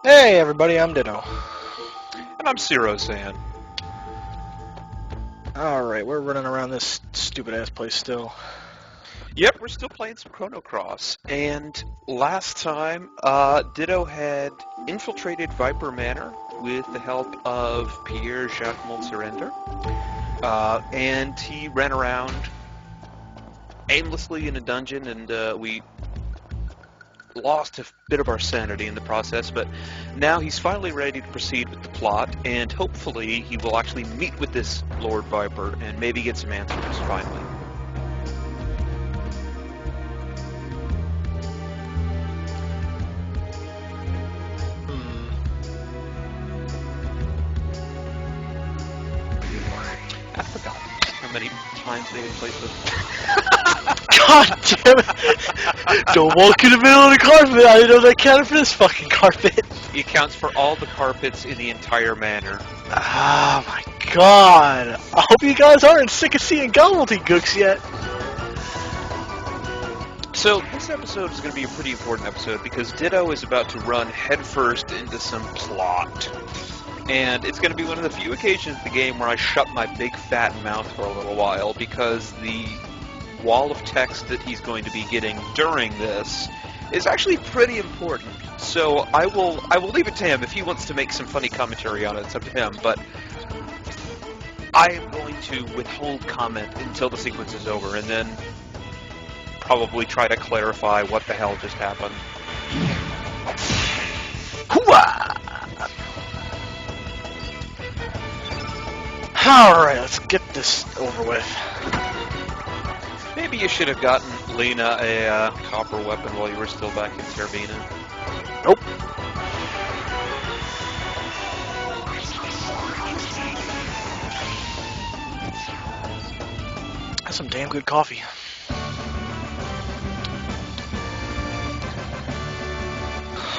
Hey everybody, I'm Ditto. And I'm Cirosan. Alright, we're running around this stupid ass place still. Yep, we're still playing some Chrono Cross. And last time, Ditto had infiltrated Viper Manor with the help of Pierre Jacques Montsurrender. And he ran around aimlessly in a dungeon, and we lost a bit of our sanity in the process, but now he's finally ready to proceed with the plot, and hopefully he will actually meet with this Lord Viper and maybe get some answers finally. I forgot how many times they had played this. God damn it! Don't walk in the middle of the carpet! I didn't know that counted for this fucking carpet! It counts for all the carpets in the entire manor. Oh my god! I hope you guys aren't sick of seeing gobbledygooks yet! So this episode is going to be a pretty important episode because Ditto is about to run headfirst into some plot. And it's going to be one of the few occasions in the game where I shut my big fat mouth for a little while because the wall of text that he's going to be getting during this is actually pretty important. So I will leave it to him. If he wants to make some funny commentary on it, it's up to him. But I am going to withhold comment until the sequence is over, and then probably try to clarify what the hell just happened. Hooah! Alright, let's get this over with. Maybe you should have gotten Lena a copper weapon while you were still back in Tervina. Nope. That's some damn good coffee.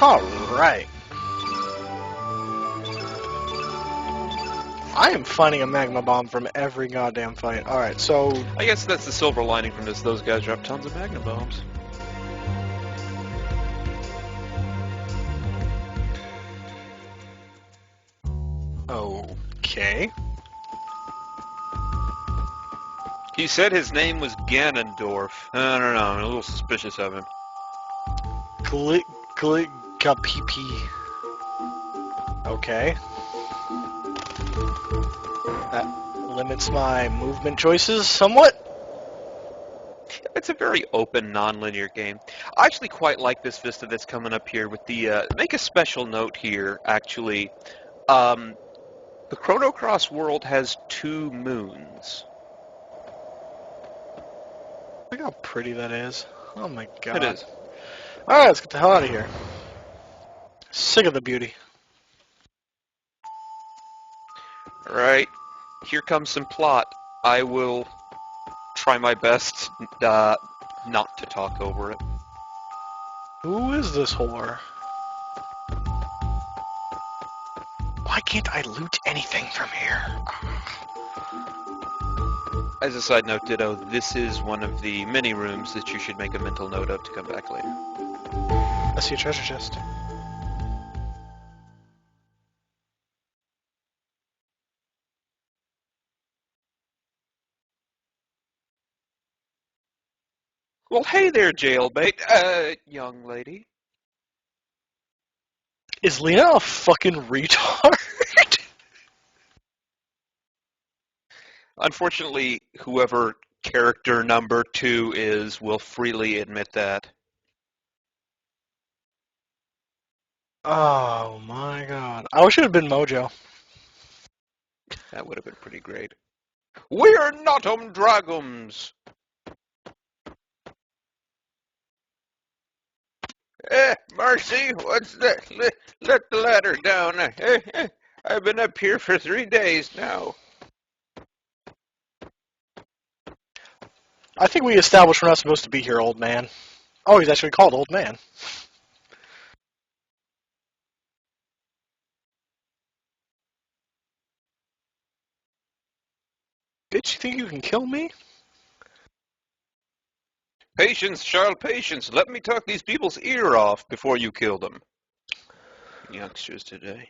Alright. I am finding a magma bomb from every goddamn fight. Alright, so... I guess that's the silver lining from this. Those guys drop tons of magnum bombs. Okay. He said his name was Ganondorf. I don't know, I'm a little suspicious of him. Kapipi. Okay. That limits my movement choices somewhat. It's a very open, non-linear game. I actually quite like this vista that's coming up here with the, make a special note here, actually. The Chrono Cross world has 2 moons. Look how pretty that is. Oh my god. It is. Alright, let's get the hell out of here. Sick of the beauty. Alright, here comes some plot. I will try my best not to talk over it. Who is this whore? Why can't I loot anything from here? As a side note, Ditto, this is one of the many rooms that you should make a mental note of to come back later. I see a treasure chest. Well, hey there, jailbait, young lady. Is Lena a fucking retard? Unfortunately, whoever character number 2 is will freely admit that. Oh my god. I wish it had been Mojo. That would have been pretty great. We're not dragons! Marcy, what's that? Let the ladder down. I've been up here for 3 days now. I think we established we're not supposed to be here, old man. Oh, he's actually called old man. Bitch, you think you can kill me? Patience, child, patience. Let me talk these people's ear off before you kill them. youngsters today.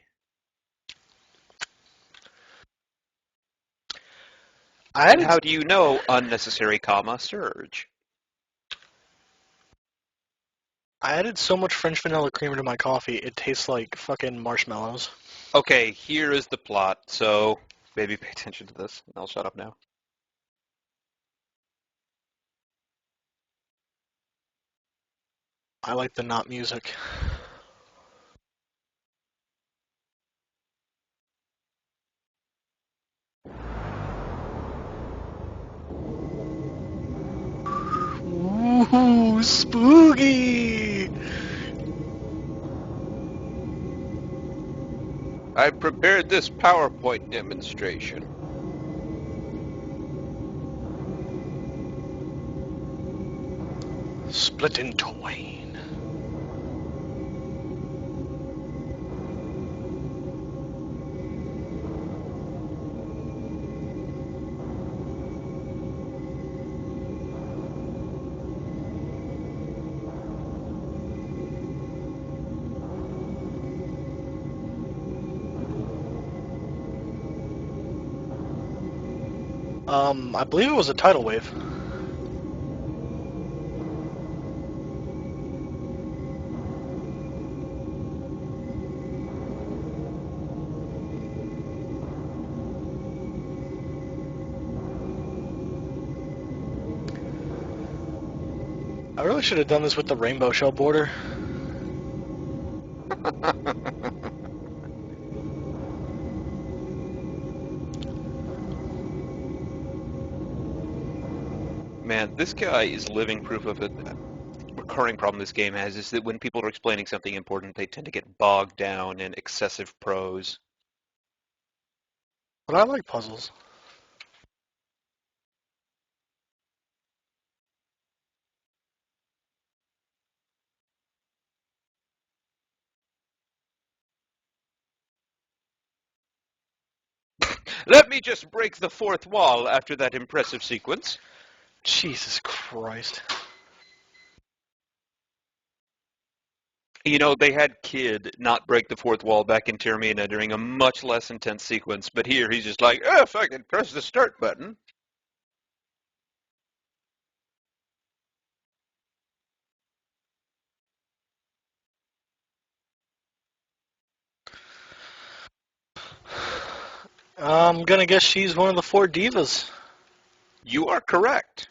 And how do you know unnecessary comma surge? I added so much French vanilla creamer to my coffee, it tastes like fucking marshmallows. Okay, here is the plot, so maybe pay attention to this. I'll shut up now. I like the not music. Ooh, spooky! I prepared this PowerPoint demonstration. Split in twain. I believe it was a tidal wave. I really should have done this with the rainbow shell border. Man, this guy is living proof of a recurring problem this game has, is that when people are explaining something important, they tend to get bogged down in excessive prose. But I like puzzles. Let me just break the fourth wall after that impressive sequence. Jesus Christ. You know, they had Kid not break the fourth wall back in Termina during a much less intense sequence, but here he's just like, oh, if I can press the start button. I'm gonna guess she's one of the 4 divas. You are correct.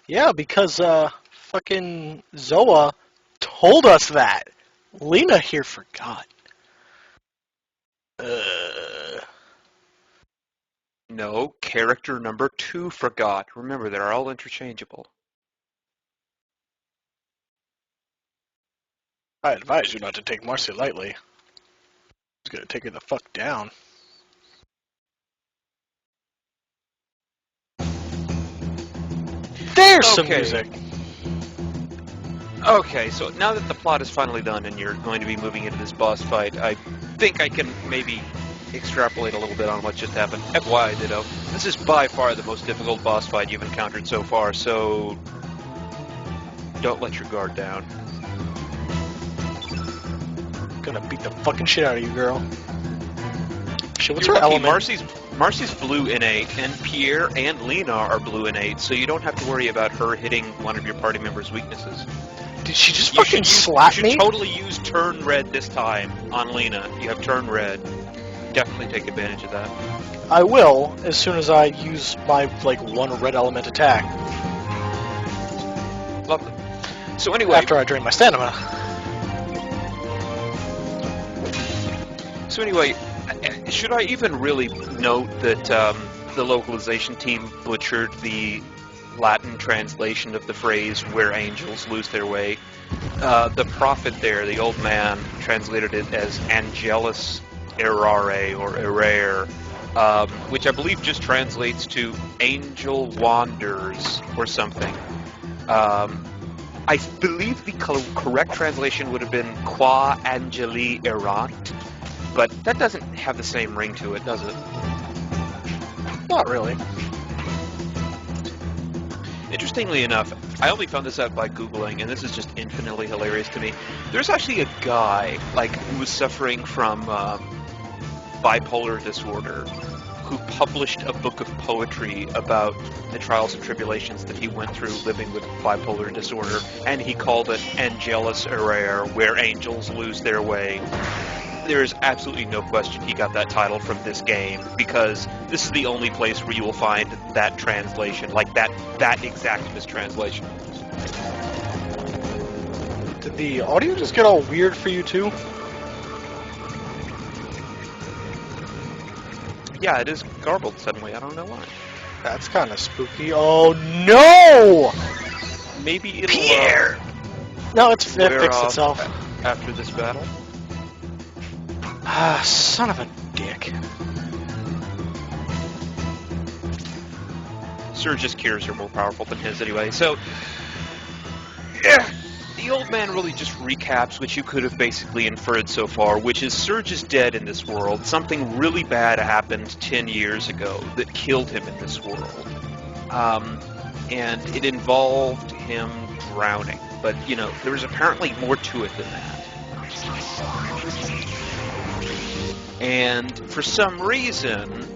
Yeah, because, fucking Zoa told us that. Lena here forgot. No, character number 2 forgot. Remember, they're all interchangeable. I advise you not to take Marcy lightly. He's gonna take her the fuck down. There's some music. Okay, so now that the plot is finally done and you're going to be moving into this boss fight, I think I can maybe extrapolate a little bit on what just happened. FYI, Ditto, this is by far the most difficult boss fight you've encountered so far, so don't let your guard down. Gonna beat the fucking shit out of you, girl. Shit, what's You're her lucky element? Marcy's blue innate, and Pierre and Lena are blue innate, so you don't have to worry about her hitting one of your party members' weaknesses. Did she just fucking slap me? You should totally use turn red this time on Lena. You have turn red. Definitely take advantage of that. I will, as soon as I use my, like, 1 red element attack. Lovely. So anyway... After I drain my stamina. So anyway, should I even really note that the localization team butchered the Latin translation of the phrase "where angels lose their way"? The prophet there, the old man, translated it as "angelus errare" or "errare," which I believe just translates to "angel wanders" or something. I believe the correct translation would have been "qua angeli errant." But that doesn't have the same ring to it, does it? Not really. Interestingly enough, I only found this out by Googling, and this is just infinitely hilarious to me. There's actually a guy, like, who was suffering from bipolar disorder, who published a book of poetry about the trials and tribulations that he went through living with bipolar disorder, and he called it Angelus Errare, where angels lose their way. There is absolutely no question he got that title from this game, because this is the only place where you will find that translation, like that exact mistranslation. Did the audio just get all weird for you too? Yeah, it is garbled suddenly. I don't know why. That's kind of spooky. Oh no! Maybe it'll Pierre! No, it wear fixed off itself. After this battle. Ah, son of a dick. Surge's cures are more powerful than his anyway, so... Yeah, the old man really just recaps what you could have basically inferred so far, which is Surge is dead in this world. Something really bad happened 10 years ago that killed him in this world. And it involved him drowning. But, you know, there was apparently more to it than that. And for some reason,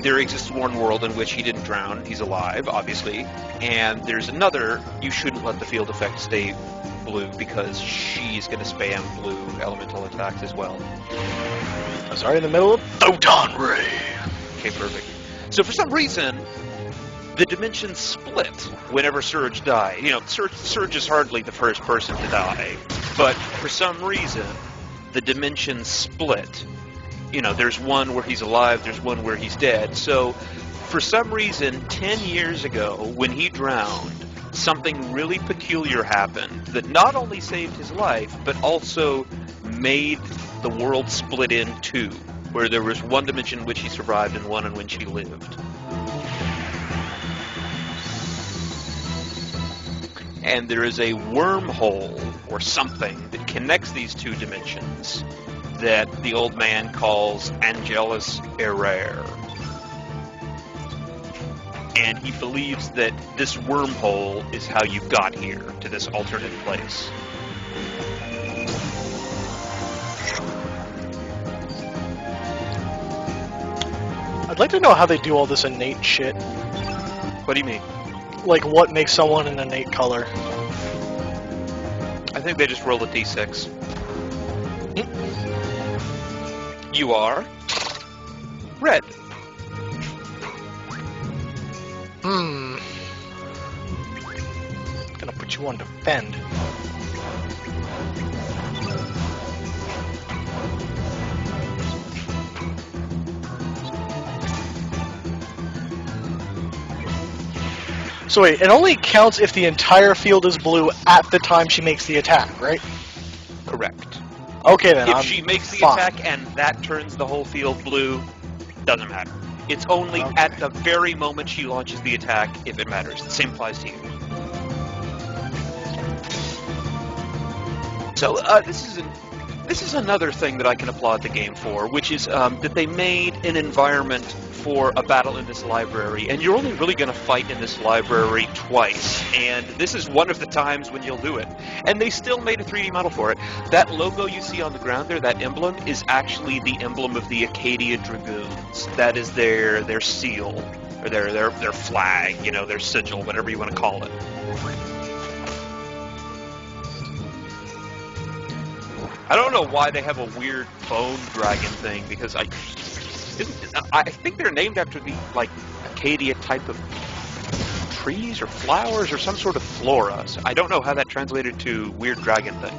there exists one world in which he didn't drown. He's alive, obviously. And there's another, you shouldn't let the field effect stay blue because she's going to spam blue elemental attacks as well. I was already in the middle of Photon Ray. Okay, perfect. So for some reason, the dimensions split whenever Surge died. You know, Surge is hardly the first person to die. But for some reason, the dimensions split. You know, there's one where he's alive, there's one where he's dead. So, for some reason, 10 years ago, when he drowned, something really peculiar happened that not only saved his life, but also made the world split in two, where there was one dimension in which he survived and one in which he lived. And there is a wormhole, or something, that connects these two dimensions that the old man calls Angelus Errare. And he believes that this wormhole is how you got here, to this alternate place. I'd like to know how they do all this innate shit. What do you mean? Like, what makes someone an innate color? I think they just roll a d6. You are red. Gonna put you on defend. So wait, it only counts if the entire field is blue at the time she makes the attack, right? Correct. Okay then, If she makes the attack and that turns the whole field blue, doesn't matter. It's only at the very moment she launches the attack if it matters. The same applies to you. So this is another thing that I can applaud the game for, which is that they made an environment for a battle in this library, and you're only really going to fight in this library twice, and this is one of the times when you'll do it. And they still made a 3D model for it. That logo you see on the ground there, that emblem, is actually the emblem of the Acadia Dragoons. That is their seal, or their flag, you know, their sigil, whatever you want to call it. I don't know why they have a weird bone dragon thing, because I think they're named after the, like, Acadia type of trees or flowers or some sort of flora. So I don't know how that translated to weird dragon thing.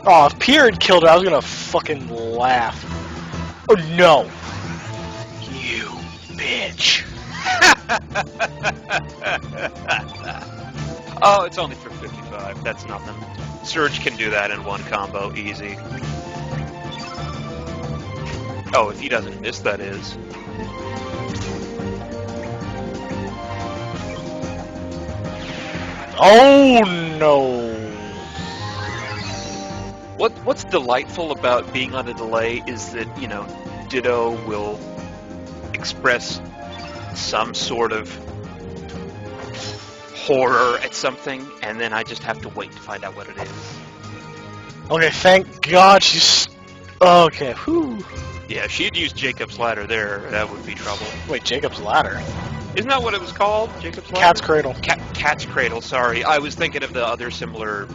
Oh, if Pierre had killed her, I was gonna fucking laugh. Oh no! You bitch. Oh, it's only for 55. That's nothing. Surge can do that in one combo, easy. Oh, if he doesn't miss, that is. Oh no! What's delightful about being on a delay is that, you know, Ditto will express some sort of horror at something, and then I just have to wait to find out what it is. Okay, thank God she's... Okay, whew. Yeah, if she had used Jacob's Ladder there, that would be trouble. Wait, Jacob's Ladder? Isn't that what it was called? Jacob's Ladder? Cat's Cradle. Cat's Cradle, sorry. I was thinking of the other similar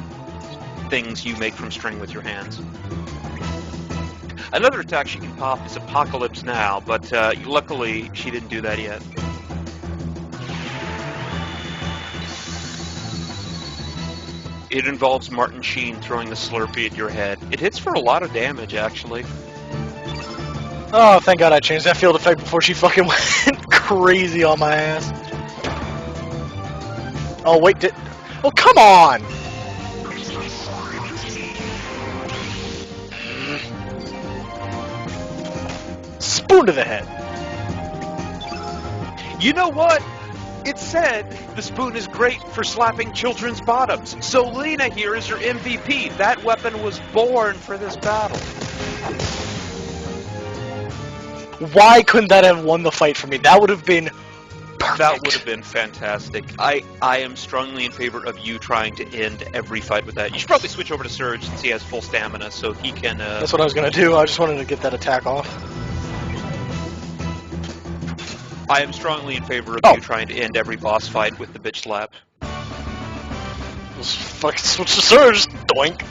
things you make from string with your hands. Another attack she can pop is Apocalypse Now, but luckily she didn't do that yet. It involves Martin Sheen throwing the Slurpee at your head. It hits for a lot of damage, actually. Oh, thank God I changed that field effect before she fucking went crazy on my ass. Oh, wait, Oh, come on! Spoon to the head. You know what? It said the spoon is great for slapping children's bottoms. So Lena here is your MVP. That weapon was born for this battle. Why couldn't that have won the fight for me? That would have been perfect. That would have been fantastic. I am strongly in favor of you trying to end every fight with that. You should probably switch over to Surge since he has full stamina, so he can... That's what I was going to do. I just wanted to get that attack off. I am strongly in favor of you trying to end every boss fight with the bitch slap. Just fucking switch to Surge. Doink.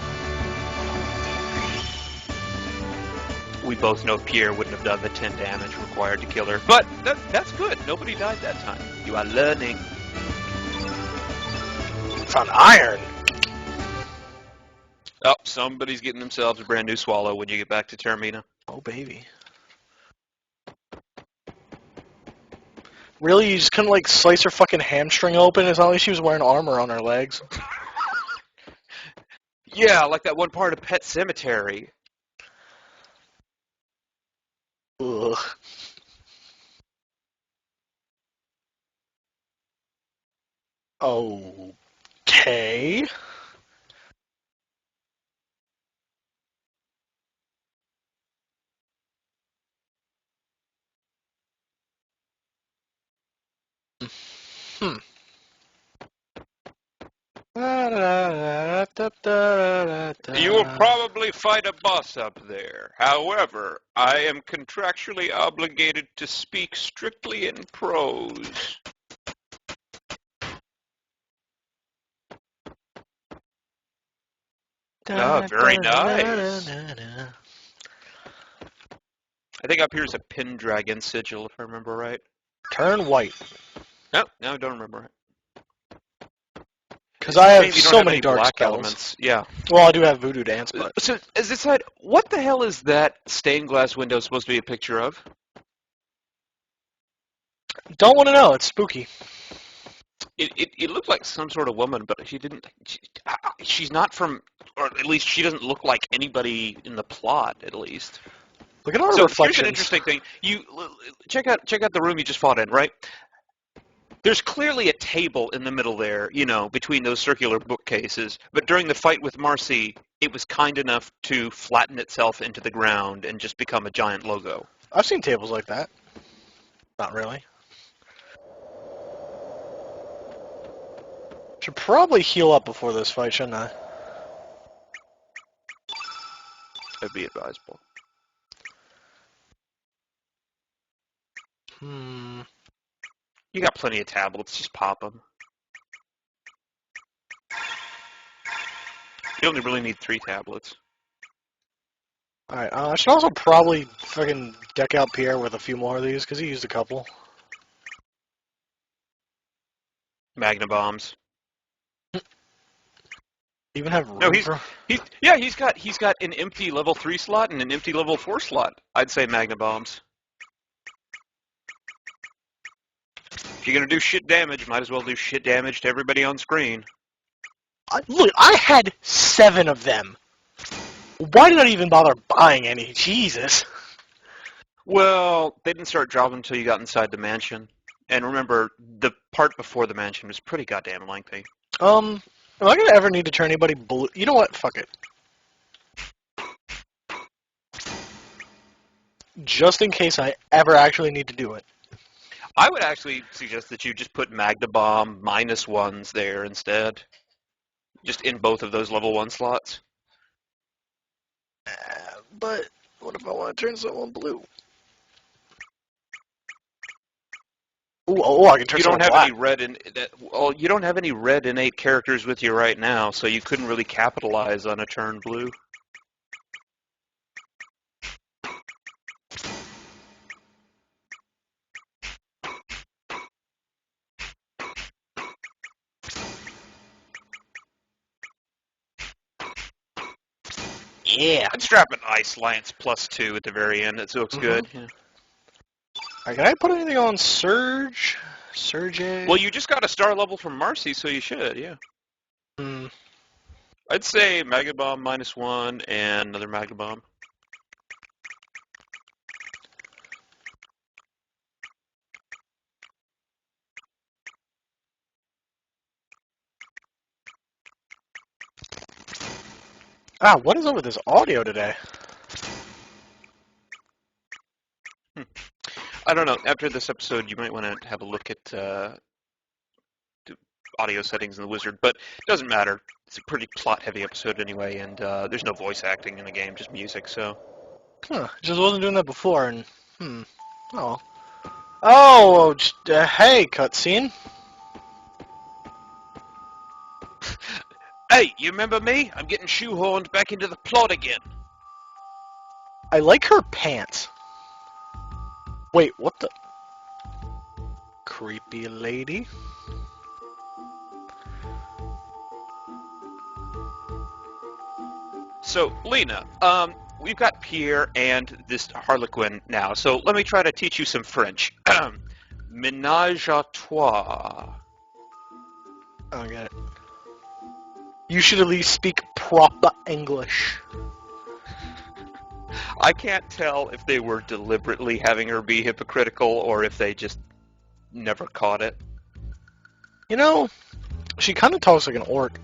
We both know Pierre wouldn't have done the 10 damage required to kill her. But that's good. Nobody died that time. You are learning. Found iron. Oh, somebody's getting themselves a brand new swallow when you get back to Termina. Oh, baby. Really? You just couldn't, like, slice her fucking hamstring open? It's not like she was wearing armor on her legs. Yeah, like that one part of Pet Cemetery. Ugh. Okay. Hmm. You will probably fight a boss up there. However, I am contractually obligated to speak strictly in prose. Ah, very nice. I think up here is a Pendragon sigil, if I remember right. Turn white. No, I don't remember it. Because I have Maybe you don't so have many any dark black spells. elements. Yeah. Well, I do have Voodoo Dance, but... So, as this side, what the hell is that stained glass window supposed to be a picture of? Don't want to know. It's spooky. It looked like some sort of woman, but she didn't... she's not from... Or at least she doesn't look like anybody in the plot, at least. Look at our So reflections. here's an interesting thing. You check out the room you just fought in, right? There's clearly a table in the middle there, you know, between those circular bookcases. But during the fight with Marcy, it was kind enough to flatten itself into the ground and just become a giant logo. I've seen tables like that. Not really. Should probably heal up before this fight, shouldn't I? That'd be advisable. You got plenty of tablets, just pop them. You only really need 3 tablets. Alright, I should also probably fucking deck out Pierre with a few more of these, because he used a couple. Magna bombs. Even have room No, for... he's got an empty level 3 slot and an empty level 4 slot. I'd say Magna bombs. If you're gonna do shit damage, might as well do shit damage to everybody on screen. Look, I had 7 of them. Why did I even bother buying any? Jesus. Well, they didn't start dropping until you got inside the mansion. And remember, the part before the mansion was pretty goddamn lengthy. Am I gonna ever need to turn anybody blue? You know what? Fuck it. just in case I ever actually need to do it. I would actually suggest that you just put Magna Bomb -1s there instead. Just in both of those level 1 slots. But what if I want to turn someone blue? Ooh, I can turn You someone don't have black. any red in that. Well, you don't have any red innate characters with you right now, so you couldn't really capitalize on a turn blue. Yeah. I'd strap an Ice Lance +2 at the very end. That looks good. Yeah. Alright, can I put anything on Surge? Surge? Well, you just got a star level from Marcy, so you should. Yeah. Hmm. I'd say Mega Bomb -1 and another Mega Bomb. What is up with this audio today? I don't know. After this episode, you might want to have a look at the audio settings in the wizard, but it doesn't matter. It's a pretty plot-heavy episode anyway, and there's no voice acting in the game, just music, so... Just wasn't doing that before, and oh. Oh, hey, cutscene. Hey, you remember me? I'm getting shoehorned back into the plot again. I like her pants. Wait, what the? Creepy lady. So, Lena, we've got Pierre and this Harlequin now, so let me try to teach you some French. Ménage à trois. Oh, I got it. You should at least speak proper English. I can't tell if they were deliberately having her be hypocritical or if they just never caught it. You know, she kind of talks like an orc.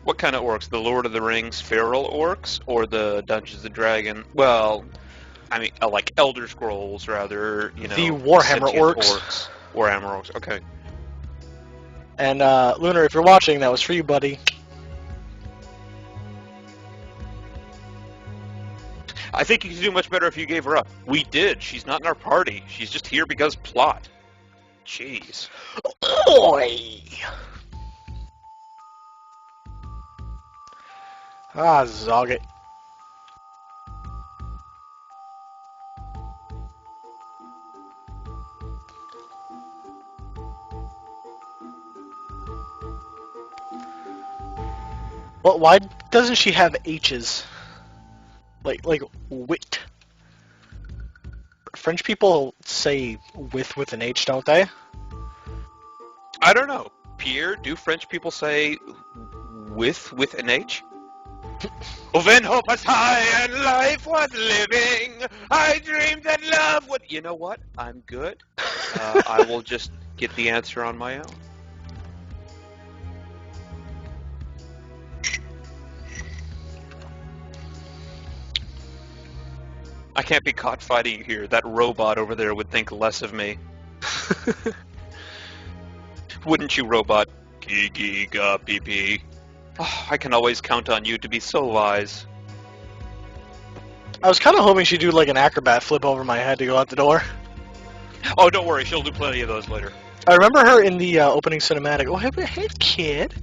What kind of orcs? The Lord of the Rings feral orcs or the Dungeons and Dragons? Well, I mean, like Elder Scrolls, rather, you know. The Warhammer sentient orcs. Warhammer orcs, okay. And, Lunar, if you're watching, that was for you, buddy. I think you could do much better if you gave her up. We did. She's not in our party. She's just here because plot. Jeez. Oi! Zog it. Well, why doesn't she have H's? Like wit. French people say with an H, don't they? I don't know. Pierre, do French people say with an H? When hope was high and life was living, I dreamed that love would... You know what? I'm good. I will just get the answer on my own. I can't be caught fighting you here. That robot over there would think less of me. Wouldn't you, robot? Giga pee pee. Oh, I can always count on you to be so wise. I was kind of hoping she'd do like an acrobat flip over my head to go out the door. Oh, don't worry. She'll do plenty of those later. I remember her in the opening cinematic. Oh, hey, kid.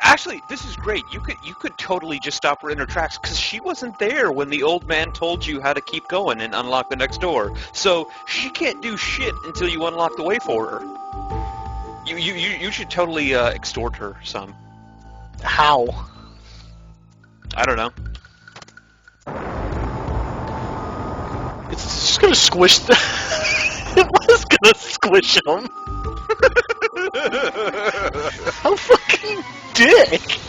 Actually, this is great. You could totally just stop her in her tracks because she wasn't there when the old man told you how to keep going and unlock the next door. So she can't do shit until you unlock the way for her. You should totally extort her some. How? I don't know. It's just gonna squish the... It was gonna squish him. How fucking dick!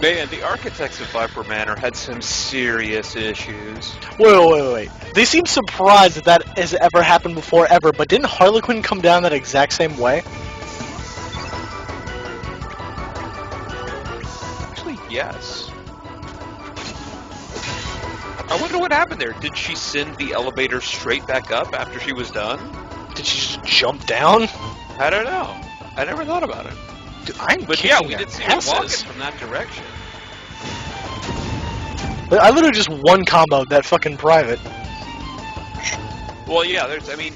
Man, the architects of Viper Manor had some serious issues. Wait. They seem surprised that has ever happened before, ever, but didn't Harlequin come down that exact same way? Probably yes. I wonder what happened there. Did she send the elevator straight back up after she was done? Did she just jump down? I don't know. I never thought about it. Dude, I'm But kicking yeah, we their did see her walking asses. from that direction. I literally just one comboed that fucking private. Well, yeah, I mean,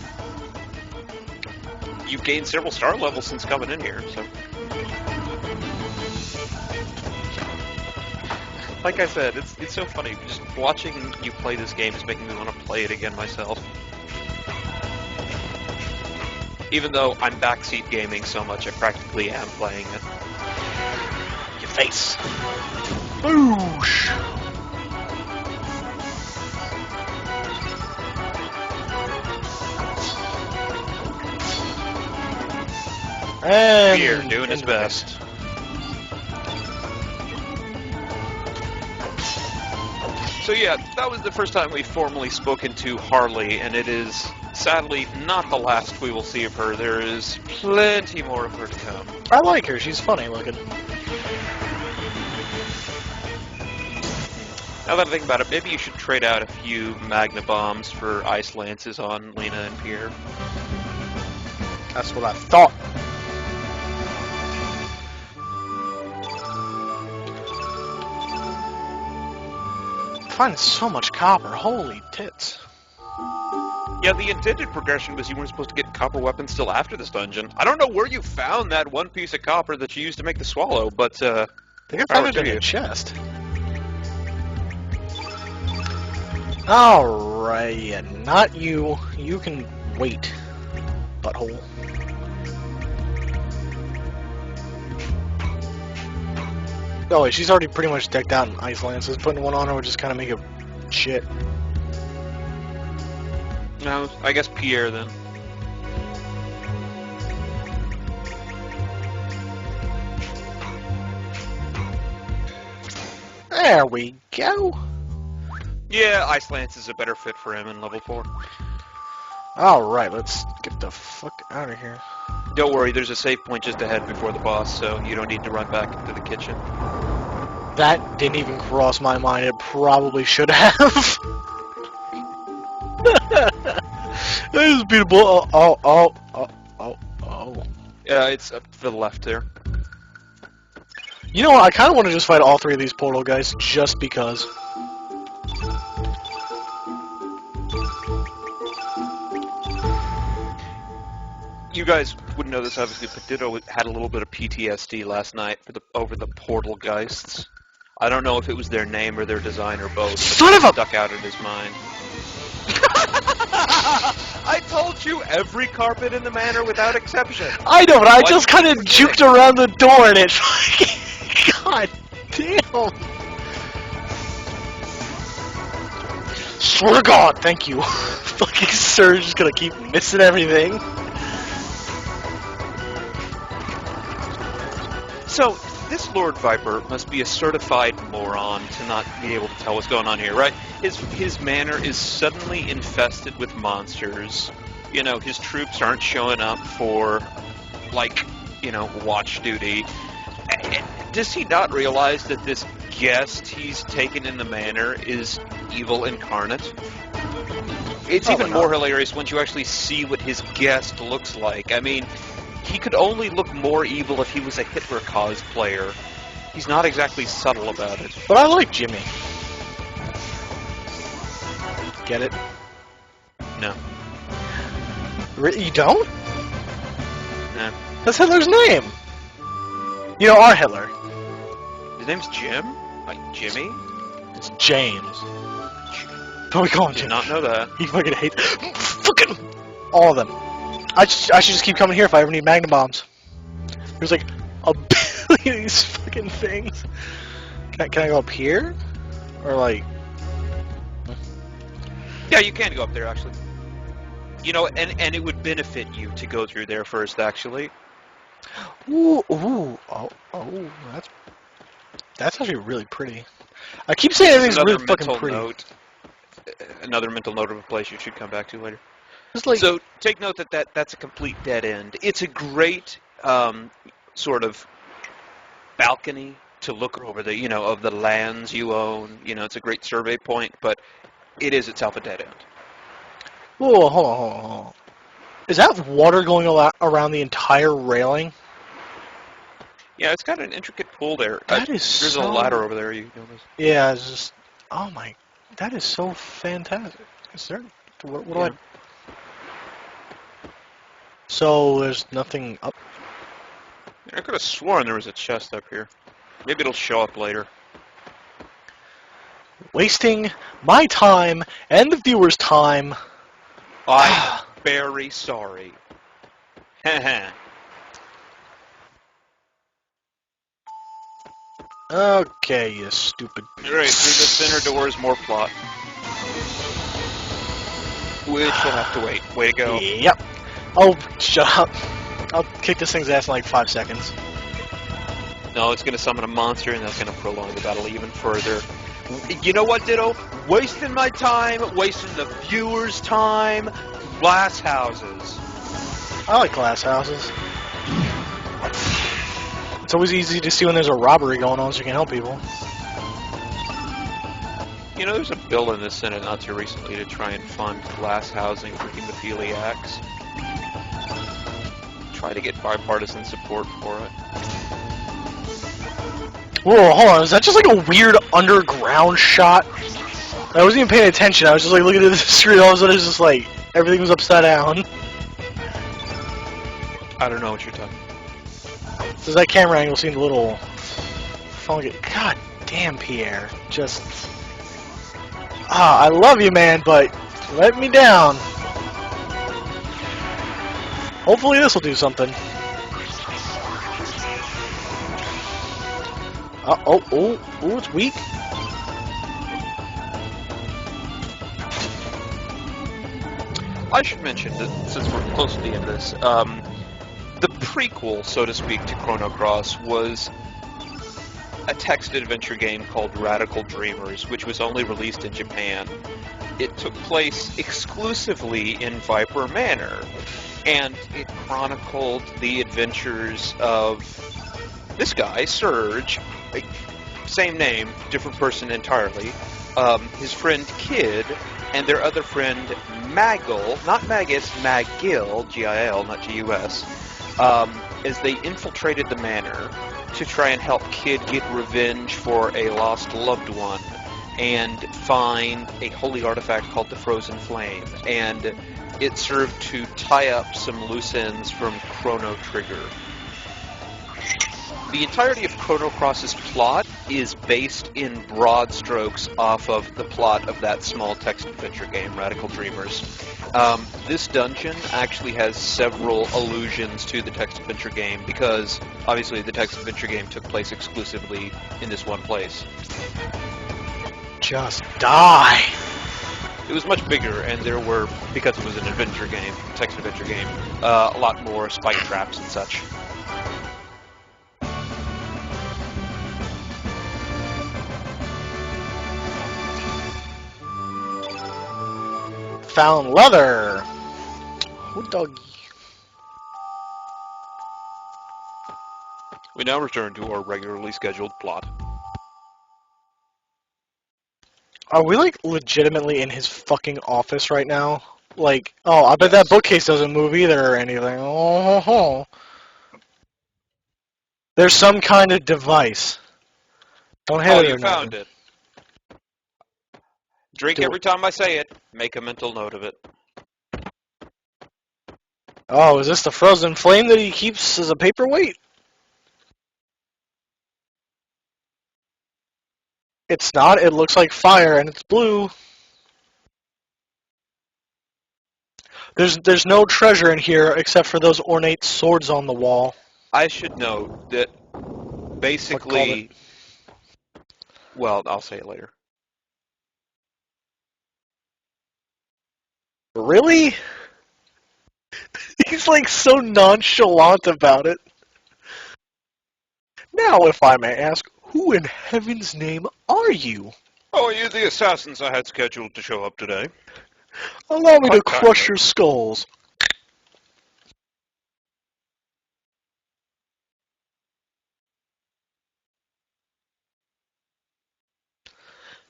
you've gained several star levels since coming in here, so. Like I said, it's so funny. Just watching you play this game is making me want to play it again myself. Even though I'm backseat gaming so much, I practically am playing it. Your face. Boosh. And Here, doing his best. So yeah, that was the first time we've formally spoken to Harley, and it is, sadly, not the last we will see of her. There is plenty more of her to come. I like her. She's funny looking. Now that I think about it, maybe you should trade out a few Magna Bombs for Ice Lances on Lena and Pierre. That's what I thought. Finding so much copper. Holy tits. Yeah, the intended progression was you weren't supposed to get copper weapons still after this dungeon. I don't know where you found that one piece of copper that you used to make the swallow, but, I think I found it in a chest. Alright, yeah, not you. You can wait, butthole. Oh wait, she's already pretty much decked out in Ice Lances. Putting one on her would just kind of make it shit. no, I guess Pierre then. There we go. Yeah, Ice Lance is a better fit for him in level 4. Alright, let's get the fuck out of here. Don't worry, there's a save point just ahead before the boss, so you don't need to run back into the kitchen. That didn't even cross my mind. It probably should have. This is beautiful. Oh. Yeah, it's up to the left there. You know what? I kind of want to just fight all three of these portal guys, just because. You guys wouldn't know this, obviously, but Ditto had a little bit of PTSD last night over the portal geists. I don't know if it was their name or their design or both. Son of a- Stuck out in his mind. I told you every carpet in the manor without exception. I know, but I Why just did you kind of forget juked it? around the door and it. God damn. Swear to God, thank you. Fucking Surge is gonna keep missing everything. So, this Lord Viper must be a certified moron to not be able to tell what's going on here, right? His manor is suddenly infested with monsters. You know, his troops aren't showing up for, like, you know, watch duty. Does he not realize that this guest he's taken in the manor is evil incarnate? It's even more hilarious once you actually see what his guest looks like. I mean, he could only look more evil if he was a Hitler cosplayer. He's not exactly subtle about it. But I like Jimmy. Get it? No. You don't? No. That's Hitler's name. You know, our Hitler. His name's Jim? Like Jimmy? It's James. But we call him Did Jim. not know that. He fucking hates fucking all of them. I should just keep coming here if I ever need Magnum bombs. There's like a billion of these fucking things. Can I go up here? Or like... Yeah, you can go up there, actually. You know, and it would benefit you to go through there first, actually. Ooh, that's actually really pretty. I keep saying everything's Another really fucking mental pretty. note. Another mental note of a place you should come back to later. It's like, So take note that's a complete dead end. It's a great sort of balcony to look over the, of the lands you own. It's a great survey point, but it is itself a dead end. Whoa, hold on. Is that water going around the entire railing? Yeah, it's got an intricate pool there. That is There's a ladder over there, you notice? Yeah, it's just... Oh my... That is so fantastic. Is there... What do I... So, there's nothing up... I could have sworn there was a chest up here. Maybe it'll show up later. Wasting my time and the viewer's time. I'm very sorry. Okay, you stupid... Alright, through the center door is more plot. Which will have to wait. Way to go. Yep. Oh, shut up. I'll kick this thing's ass in like 5 seconds. No, it's going to summon a monster, and that's going to prolong the battle even further. You know what, Ditto? Wasting my time, wasting the viewers' time. Glass houses. I like glass houses. It's always easy to see when there's a robbery going on so you can help people. There's a bill in the Senate not too recently to try and fund glass housing for hemophiliacs. Try to get bipartisan support for it. Whoa, hold on. Is that just like a weird underground shot? I wasn't even paying attention. I was just like looking at the screen. All of a sudden, it's just like everything was upside down. I don't know what you're talking about. Does that camera angle seemed a little funky? God damn, Pierre. Just... I love you, man, but let me down. Hopefully this will do something. Oh, it's weak. I should mention that since we're close to the end of this, the prequel, so to speak, to Chrono Cross was a text adventure game called Radical Dreamers, which was only released in Japan. It took place exclusively in Viper Manor, and it chronicled the adventures of this guy, Surge, same name, different person entirely, his friend Kid, and their other friend Maggle, not Magus, Magill, G-I-L, not G-U-S, as they infiltrated the manor to try and help Kid get revenge for a lost loved one and find a holy artifact called the Frozen Flame. And it served to tie up some loose ends from Chrono Trigger. The entirety of Chrono Cross's plot is based in broad strokes off of the plot of that small text adventure game, Radical Dreamers. This dungeon actually has several allusions to the text adventure game because, obviously, the text adventure game took place exclusively in this one place. Just die! It was much bigger, and there were, because it was an adventure game, text adventure game, a lot more spike traps and such. Found leather! Oh, doggy. We now return to our regularly scheduled plot. Are we, like, legitimately in his fucking office right now? Like, oh, I bet that bookcase doesn't move either or anything. Oh. There's some kind of device. Don't hit it or You found nothing. it. Drink every time I say it. Make a mental note of it. Oh, is this the frozen flame that he keeps as a paperweight? It's not. It looks like fire, and it's blue. There's no treasure in here except for those ornate swords on the wall. I should note that basically... Well, I'll say it later. Really? He's like so nonchalant about it. Now, if I may ask, who in heaven's name are you? Oh, you're the assassins I had scheduled to show up today. Allow me to crush your skulls.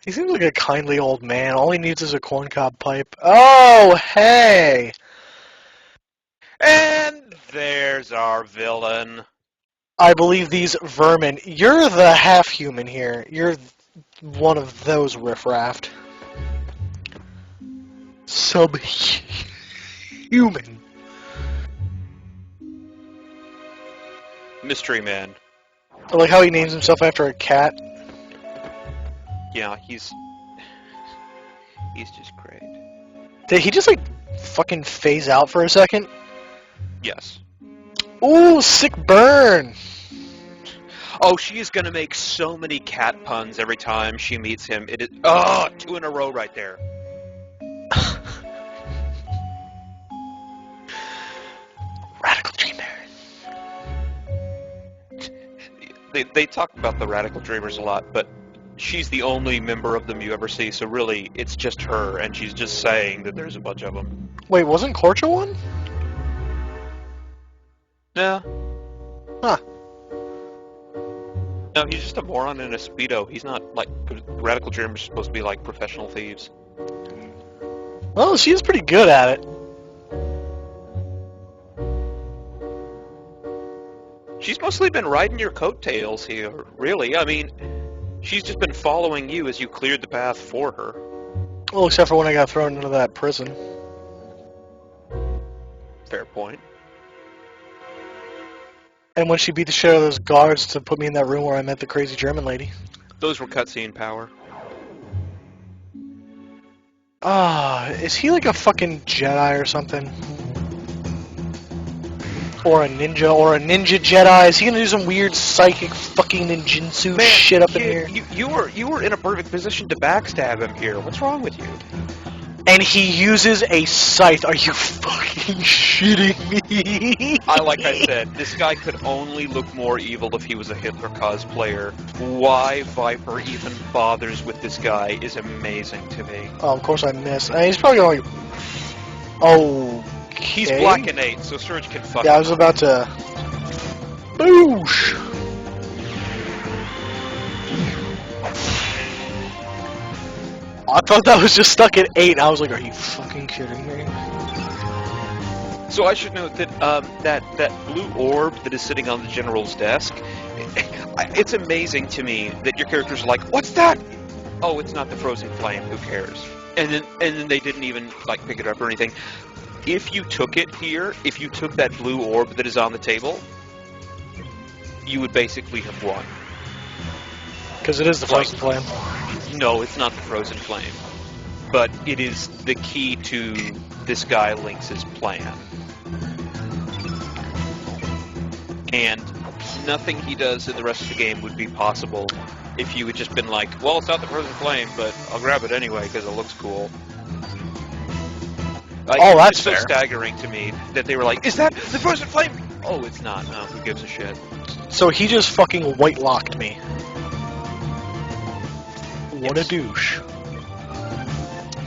He seems like a kindly old man. All he needs is a corncob pipe. Oh, hey! And there's our villain. I believe these vermin. You're the half-human here. You're one of those riffraff. Subhuman. Mystery Man. I like how he names himself after a cat. Yeah, he's just great. Did he just, like, fucking phase out for a second? Yes. Ooh, sick burn! Oh, she is gonna make so many cat puns every time she meets him. It is 2 in a row right there. Radical dreamer. They talk about the radical dreamers a lot, but she's the only member of them you ever see, so really, it's just her, and she's just saying that there's a bunch of them. Wait, wasn't Corcha one? Yeah. Huh. No, he's just a moron in a Speedo. He's not, like, radical dreamers are supposed to be, like, professional thieves. Well, she is pretty good at it. She's mostly been riding your coattails here, really. I mean, she's just been following you as you cleared the path for her. Well, except for when I got thrown into that prison. Fair point. And when she beat the shit out of those guards to put me in that room where I met the crazy German lady. Those were cutscene power. Ah, is he like a fucking Jedi or something? Or a ninja Jedi? Is he gonna do some weird psychic fucking ninjutsu shit up in here? You were in a perfect position to backstab him here. What's wrong with you? And he uses a scythe. Are you fucking shitting me? Like I said, this guy could only look more evil if he was a Hitler cosplayer. Why Viper even bothers with this guy is amazing to me. Oh, of course I missed. I mean, he's probably going. Oh. He's black and 8, so Surge can fuck Yeah, I him was up. about to. Boosh! I thought that was just stuck at 8. I was like, are you fucking kidding me? So I should note that that blue orb that is sitting on the general's desk, it's amazing to me that your characters are like, what's that? Oh, it's not the frozen flame. Who cares? And then they didn't even like pick it up or anything. If you took it here, if you took that blue orb that is on the table, you would basically have won. Because it is the frozen flame. No, it's not the frozen flame. But it is the key to this guy Lynx's plan. And nothing he does in the rest of the game would be possible if you had just been like, well, it's not the frozen flame, but I'll grab it anyway because it looks cool. Oh, that's it's so fair. staggering to me that they were like, is that the frozen flame? Oh, it's not. No, who gives a shit? So he just fucking white locked me. What Yes. a douche.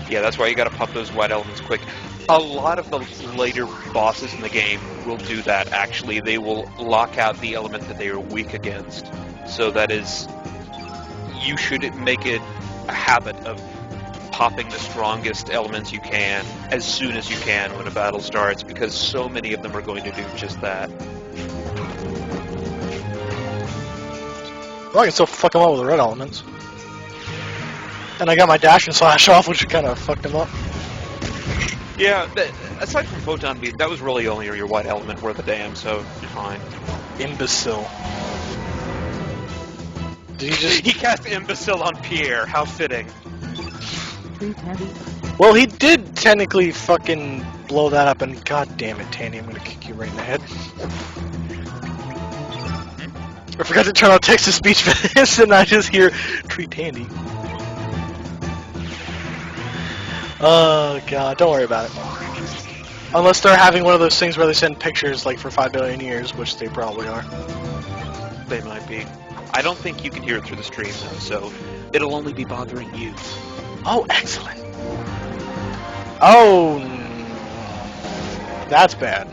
Yeah, that's why you gotta pop those white elements quick. A lot of the later bosses in the game will do that, actually. They will lock out the element that they are weak against. So that is... You should make it a habit of popping the strongest elements you can as soon as you can when a battle starts, because so many of them are going to do just that. Well, I can still fuck him up with the red elements. And I got my dash and slash off, which kind of fucked him up. Yeah, aside from Photon Beam, that was really only your white element worth a damn, so you're fine. Imbecile. Did he just... He cast Imbecile on Pierre, how fitting. Well, he did technically fucking blow that up, and god damn it, Tandy, I'm gonna kick you right in the head. I forgot to turn on text-to-speech for this, and I just hear, treat Tandy. Oh god, don't worry about it. Unless they're having one of those things where they send pictures, like, for 5 billion years, which they probably are. They might be. I don't think you can hear it through the stream, though, so it'll only be bothering you. Oh, excellent. Oh, that's bad.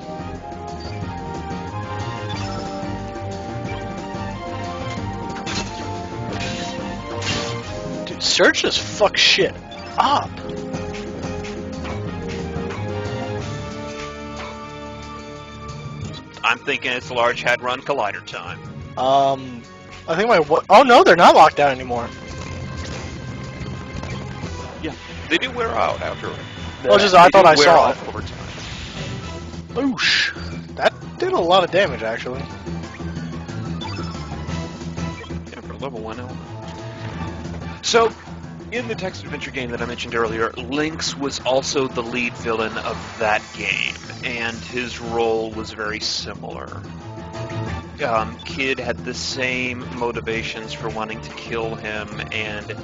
Dude, Surge just fuck shit up. I'm thinking it's Large Hadron Collider time. I think oh no, they're not locked down anymore. Yeah, they do wear out after. Well, just I thought I saw it. Over time. Oosh, that did a lot of damage actually. Yeah, for level 1 element. So, in the text adventure game that I mentioned earlier, Lynx was also the lead villain of that game, and his role was very similar. Kid had the same motivations for wanting to kill him, and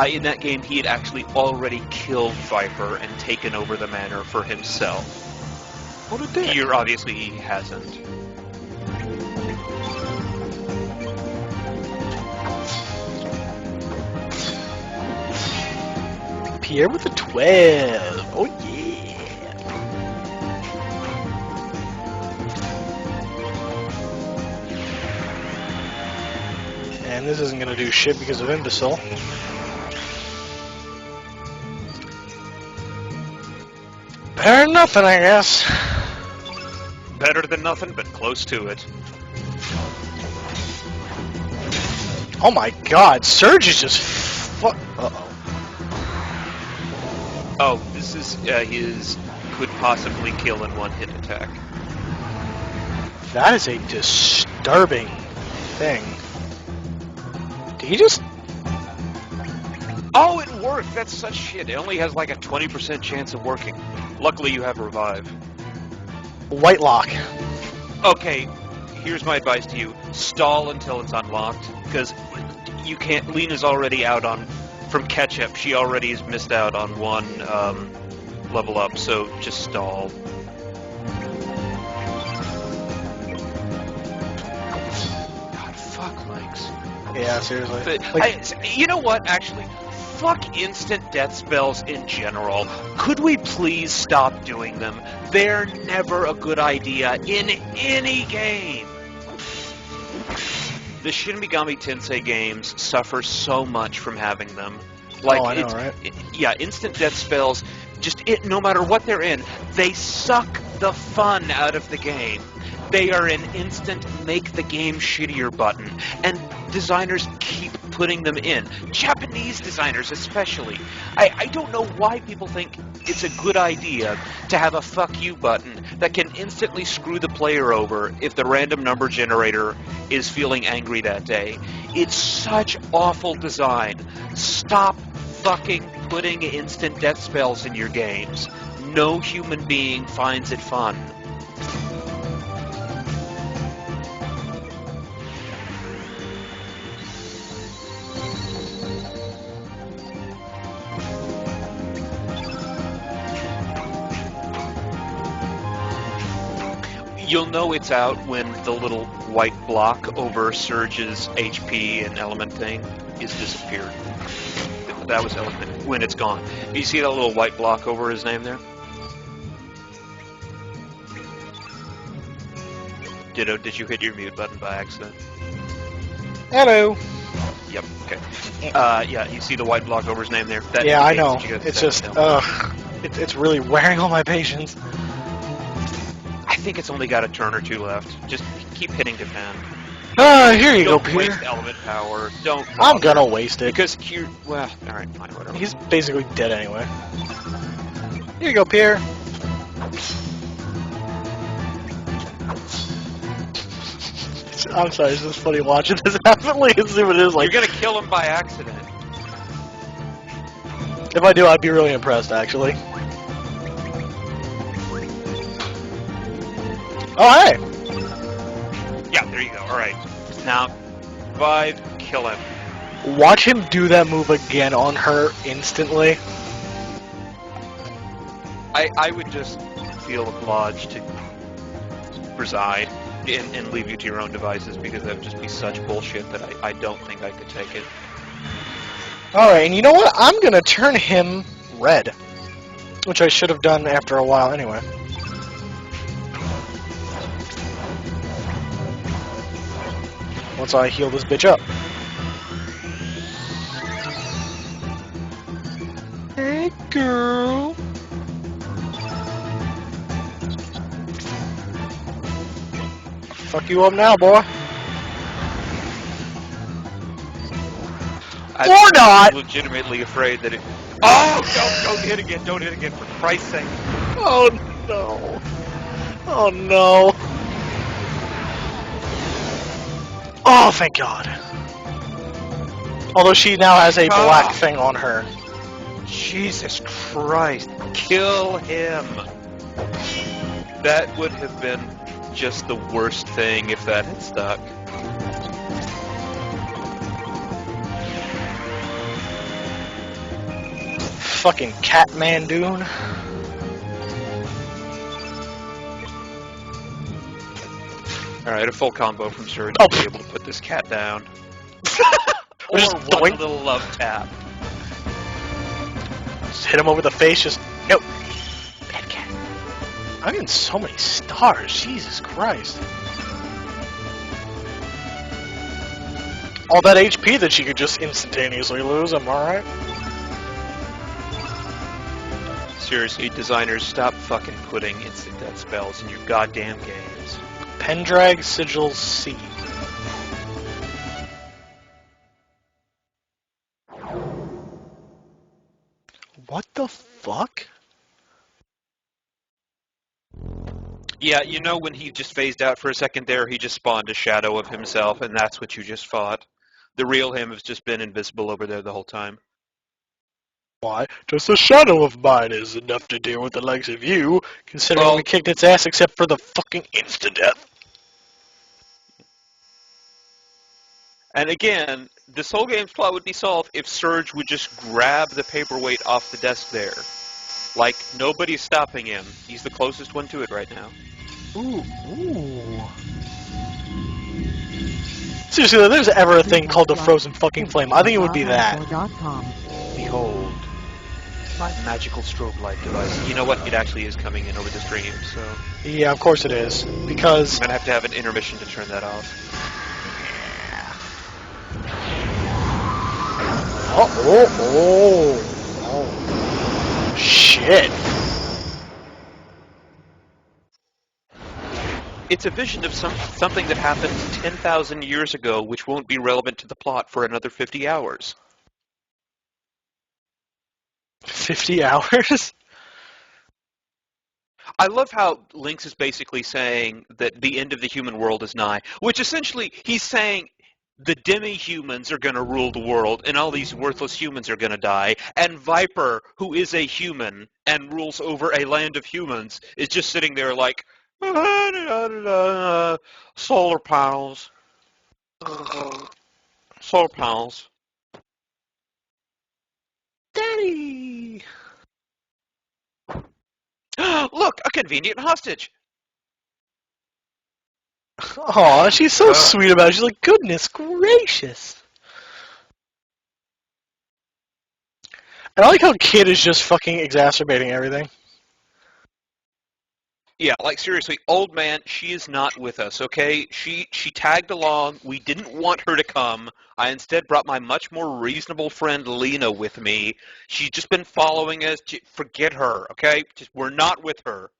in that game he had actually already killed Viper and taken over the manor for himself. What a dick. Here, obviously, he hasn't. Pierre with a 12. Oh yeah. And this isn't gonna do shit because of Imbecile. Better than nothing, I guess. Better than nothing, but close to it. Oh my god, Surge is just uh-oh. Oh, this is his could possibly kill in one hit attack. That is a disturbing thing. Did he just... Oh, it worked! That's such shit. It only has like a 20% chance of working. Luckily, you have Revive. White lock. Okay, here's my advice to you. Stall until it's unlocked, because you can't... Lena's already out on... From catch-up, she already has missed out on one level up, so just stall. God, fuck Lynx. Yeah, seriously. But, you know what, actually? Fuck instant death spells in general. Could we please stop doing them? They're never a good idea in any game. The Shin Megami Tensei games suffer so much from having them. Like, I know, right? Yeah, instant death spells, no matter what they're in, they suck the fun out of the game. They are an instant make the game shittier button, and designers keep putting them in. Japanese designers especially. I don't know why people think it's a good idea to have a fuck you button that can instantly screw the player over if the random number generator is feeling angry that day. It's such awful design. Stop fucking putting instant death spells in your games. No human being finds it fun. You'll know it's out when the little white block over Surge's HP and element thing is disappeared. That was element when it's gone. You see that little white block over his name there? Ditto, did you hit your mute button by accident? Hello. Yep, okay. Yeah, you see the white block over his name there? That Yeah, I know. that you got It's that just, down. it's really wearing all my patience. I think it's only got a turn or two left. Just keep hitting defend. Here you go, Don't Peter. waste element power. Don't I'm bother. gonna waste it. Because Q... Well, alright, fine, whatever. He's basically dead anyway. Here you go, Pierre. I'm sorry, it's just funny watching this happen. Let's see what it is like. You're gonna kill him by accident. If I do, I'd be really impressed, actually. Oh, hey! Yeah, there you go. Alright. Now, revive, kill him. Watch him do that move again on her instantly. I would just feel obliged to reside and leave you to your own devices because that would just be such bullshit that I don't think I could take it. Alright, and you know what? I'm gonna turn him red. Which I should have done after a while anyway. Once I heal this bitch up. Hey, girl. Fuck you up now, boy. Or not! I'm legitimately afraid that it... Oh, don't hit again, don't hit again, for Christ's sake. Oh no. Oh no. Oh, thank God. Although she now has a black thing on her. Jesus Christ, kill him. That would have been just the worst thing if that had stuck. Fucking Catman Dune. Alright, a full combo from Surge Oh. to be able to put this cat down. Or just one doink. little love tap. Just hit him over the face, just... No. Bad cat. I'm getting so many stars, Jesus Christ. All that HP that she could just instantaneously lose, am I right? Seriously, designers, stop fucking putting instant death spells in your goddamn games. Pendrag Sigil C. What the fuck? Yeah, you know when he just phased out for a second there, he just spawned a shadow of himself, and that's what you just fought. The real him has just been invisible over there the whole time. Why? Just a shadow of mine is enough to deal with the likes of you, considering Well- we kicked its ass except for the fucking insta-death. And again, this whole game's plot would be solved if Surge would just grab the paperweight off the desk there. Like, nobody's stopping him. He's the closest one to it right now. Ooh. Seriously, if there's ever a thing called the frozen fucking flame, I think it would be that. Behold, my magical strobe light device. You know what? It actually is coming in over the stream, so... Yeah, of course it is. Because... I'm gonna have to have an intermission to turn that off. Oh. Shit. It's a vision of something that happened 10,000 years ago, which won't be relevant to the plot for another 50 hours. 50 hours? I love how Lynx is basically saying that the end of the human world is nigh, which essentially he's saying the demi-humans are going to rule the world and all these worthless humans are going to die, and Viper, who is a human and rules over a land of humans, is just sitting there like, solar panels. Solar panels. Daddy! Look, a convenient hostage. Aw, she's so sweet about it. She's like, goodness gracious. And I like how Kid is just fucking exacerbating everything. Yeah, like seriously, old man, she is not with us, okay? She tagged along. We didn't want her to come. I instead brought my much more reasonable friend Lena with me. She's just been following us. Forget her, okay? We're not with her.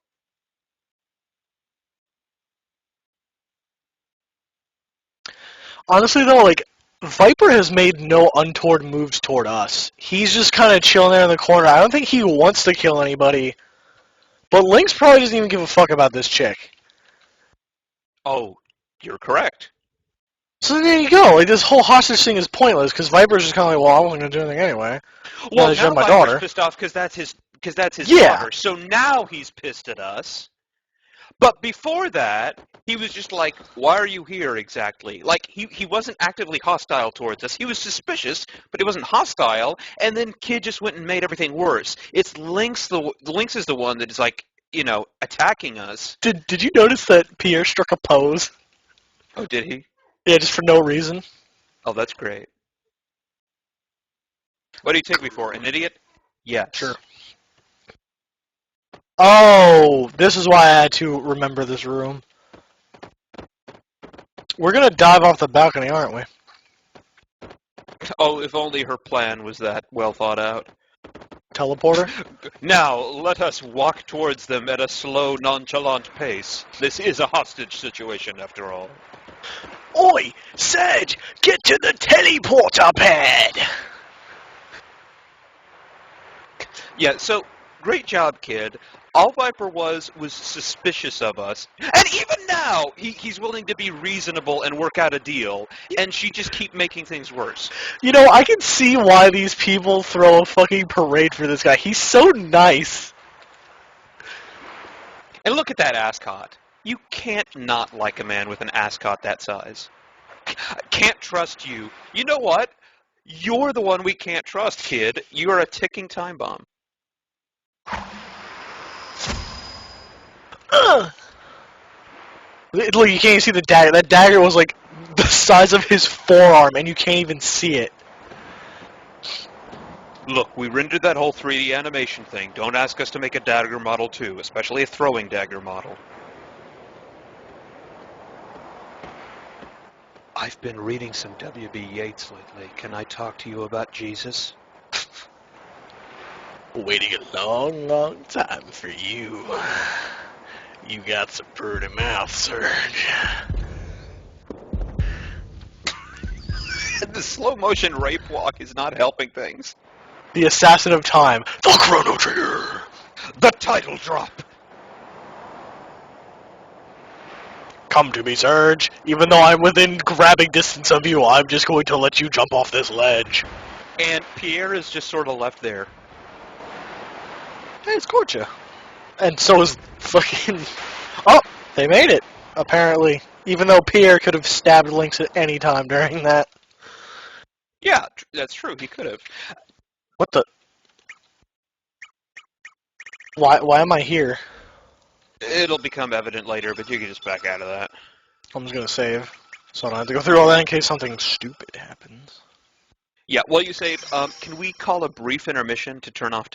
Honestly, though, like, Viper has made no untoward moves toward us. He's just kind of chilling there in the corner. I don't think he wants to kill anybody. But Lynx probably doesn't even give a fuck about this chick. Oh, you're correct. So there you go. Like, this whole hostage thing is pointless, because Viper's just kind of like, well, I wasn't going to do anything anyway. Well, that you're now my Viper's daughter. pissed off because that's his Yeah. daughter. So now he's pissed at us. But before that, he was just like, why are you here exactly? Like, he wasn't actively hostile towards us. He was suspicious, but he wasn't hostile. And then Kid just went and made everything worse. It's Lynx. Lynx is the one that is like, attacking us. Did you notice that Pierre struck a pose? Oh, did he? Yeah, just for no reason. Oh, that's great. What do you take me for? An idiot? Yes. Sure. Oh, this is why I had to remember this room. We're gonna dive off the balcony, aren't we? Oh, if only her plan was that well thought out. teleporter? Now, let us walk towards them at a slow, nonchalant pace. This is a hostage situation, after all. Oi! Serge! Get to the teleporter pad! Yeah, so, great job, kid. All Viper was suspicious of us. And even now, he's willing to be reasonable and work out a deal. And she just keep making things worse. You know, I can see why these people throw a fucking parade for this guy. He's so nice. And look at that ascot. You can't not like a man with an ascot that size. Can't trust you. You know what? You're the one we can't trust, kid. You are a ticking time bomb. Ugh. Look, you can't even see the dagger. That dagger was like the size of his forearm, and you can't even see it. Look, we rendered that whole 3D animation thing. Don't ask us to make a dagger model too, especially a throwing dagger model. I've been reading some W.B. Yeats lately. Can I talk to you about Jesus? Waiting a long, long time for you. You got some pretty mouth, Serge. The slow motion rape walk is not helping things. The assassin of time. The Chrono Trigger. The title drop. Come to me, Serge. Even though I'm within grabbing distance of you, I'm just going to let you jump off this ledge. And Pierre is just sort of left there. Hey, it's Gorcha. And so is fucking... Oh, they made it, apparently. Even though Pierre could have stabbed Lynx at any time during that. Yeah, that's true. He could have. What the... Why am I here? It'll become evident later, but you can just back out of that. I'm just gonna save, so I don't have to go through all that in case something stupid happens. Yeah, while you save, can we call a brief intermission to turn off